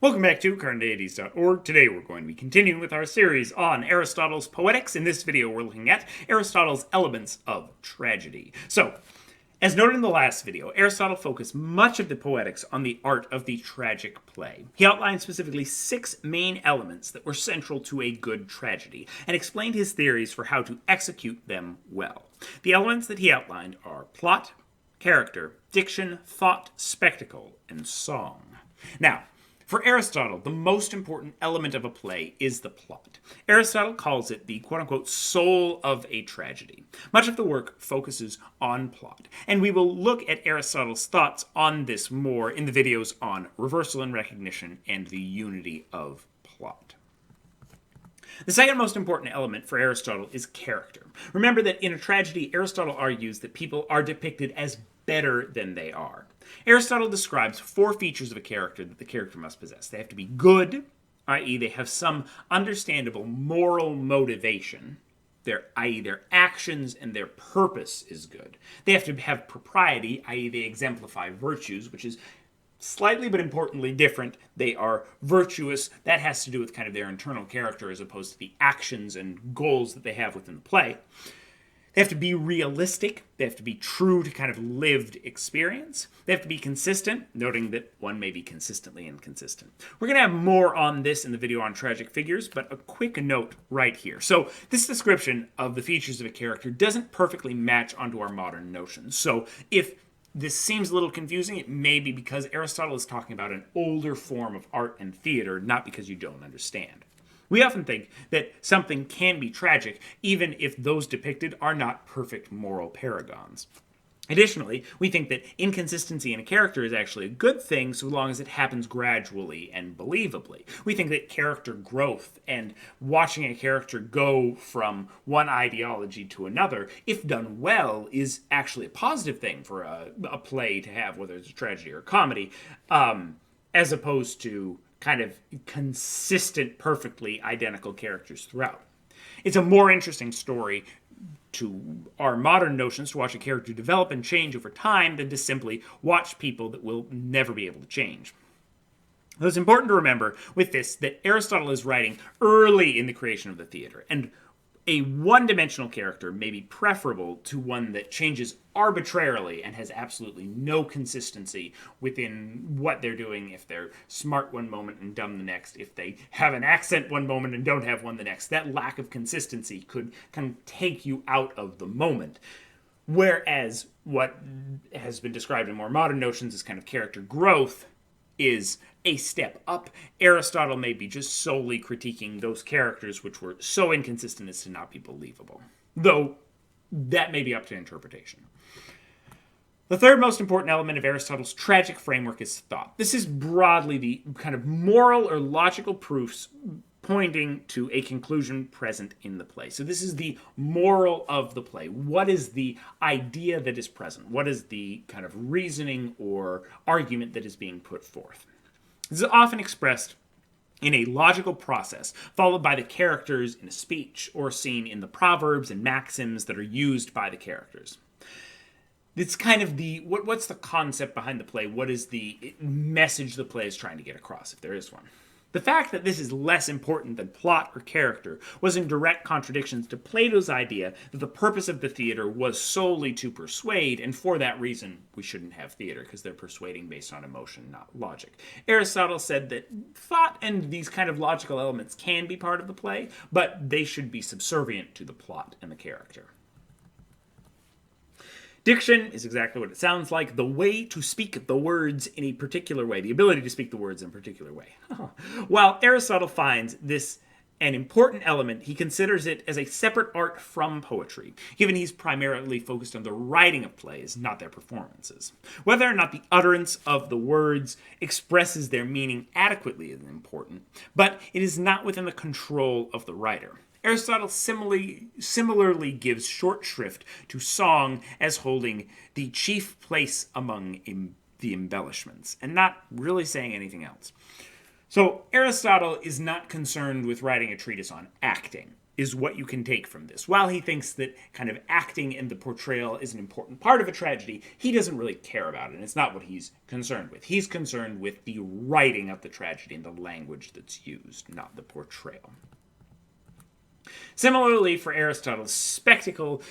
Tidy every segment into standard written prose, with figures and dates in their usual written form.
Welcome back to Carneades.org. Today we're going to be continuing with our series on Aristotle's Poetics. In this video we're looking at Aristotle's Elements of Tragedy. So, as noted in the last video, Aristotle focused much of the Poetics on the art of the tragic play. He outlined specifically 6 main elements that were central to a good tragedy, and explained his theories for how to execute them well. The elements that he outlined are plot, character, diction, thought, spectacle, and song. Now, for Aristotle, the most important element of a play is the plot. Aristotle calls it the quote-unquote soul of a tragedy. Much of the work focuses on plot, and we will look at Aristotle's thoughts on this more in the videos on reversal and recognition and the unity of plot. The second most important element for Aristotle is character. Remember that in a tragedy, Aristotle argues that people are depicted as better than they are. Aristotle describes 4 features of a character that the character must possess. They have to be good, i.e. they have some understandable moral motivation, i.e. their actions and their purpose is good. They have to have propriety, i.e. they exemplify virtues, which is slightly but importantly different. They are virtuous. That has to do with kind of their internal character as opposed to the actions and goals that they have within the play. They have to be realistic. They have to be true to kind of lived experience. They have to be consistent, noting that one may be consistently inconsistent. We're going to have more on this in the video on tragic figures, but a quick note right here. So this description of the features of a character doesn't perfectly match onto our modern notions. So if this seems a little confusing, it may be because Aristotle is talking about an older form of art and theater, not because you don't understand. We often think that something can be tragic, even if those depicted are not perfect moral paragons. Additionally, we think that inconsistency in a character is actually a good thing so long as it happens gradually and believably. We think that character growth and watching a character go from one ideology to another, if done well, is actually a positive thing for a play to have, whether it's a tragedy or a comedy, as opposed to kind of consistent, perfectly identical characters throughout. It's a more interesting story to our modern notions to watch a character develop and change over time than to simply watch people that will never be able to change. So it's important to remember with this that Aristotle is writing early in the creation of the theater, and a one-dimensional character may be preferable to one that changes arbitrarily and has absolutely no consistency within what they're doing. If they're smart one moment and dumb the next, if they have an accent one moment and don't have one the next, that lack of consistency could kind of take you out of the moment. Whereas what has been described in more modern notions as kind of character growth is a step up. Aristotle may be just solely critiquing those characters which were so inconsistent as to not be believable. Though, that may be up to interpretation. The third most important element of Aristotle's tragic framework is thought. This is broadly the kind of moral or logical proofs pointing to a conclusion present in the play. So this is the moral of the play. What is the idea that is present? What is the kind of reasoning or argument that is being put forth? This is often expressed in a logical process, followed by the characters in a speech or scene in the proverbs and maxims that are used by the characters. It's kind of the, what's the concept behind the play? What is the message the play is trying to get across, if there is one? The fact that this is less important than plot or character was in direct contradiction to Plato's idea that the purpose of the theater was solely to persuade, and for that reason we shouldn't have theater, because they're persuading based on emotion, not logic. Aristotle said that thought and these kind of logical elements can be part of the play, but they should be subservient to the plot and the character. Diction is exactly what it sounds like, the way to speak the words in a particular way, the ability to speak the words in a particular way. While Aristotle finds this an important element, he considers it as a separate art from poetry, given he's primarily focused on the writing of plays, not their performances. Whether or not the utterance of the words expresses their meaning adequately is important, but it is not within the control of the writer. Aristotle similarly gives short shrift to song as holding the chief place among the embellishments, and not really saying anything else. So Aristotle is not concerned with writing a treatise on acting. is what you can take from this. While he thinks that kind of acting and the portrayal is an important part of a tragedy, he doesn't really care about it, and it's not what he's concerned with. He's concerned with the writing of the tragedy and the language that's used, not the portrayal. Similarly, for Aristotle, spectacle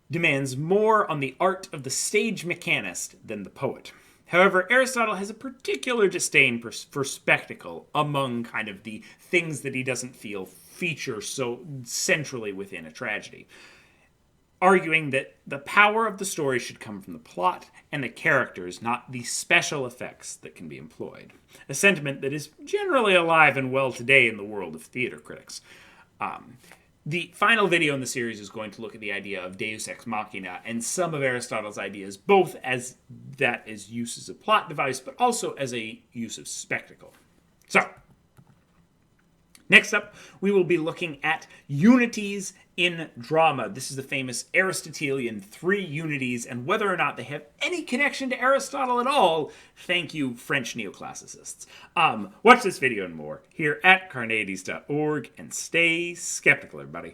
demands more on the art of the stage mechanist than the poet. However, Aristotle has a particular disdain for spectacle among kind of the things that he doesn't feel feature so centrally within a tragedy, arguing that the power of the story should come from the plot and the characters, not the special effects that can be employed. A sentiment that is generally alive and well today in the world of theater critics. The final video in the series is going to look at the idea of deus ex machina and some of Aristotle's ideas, both as that as use as a plot device, but also as a use of spectacle. So, next up, we will be looking at unities in drama. This is the famous Aristotelian 3 unities, and whether or not they have any connection to Aristotle at all, thank you, French neoclassicists. Watch this video and more here at Carneades.org, and stay skeptical, everybody.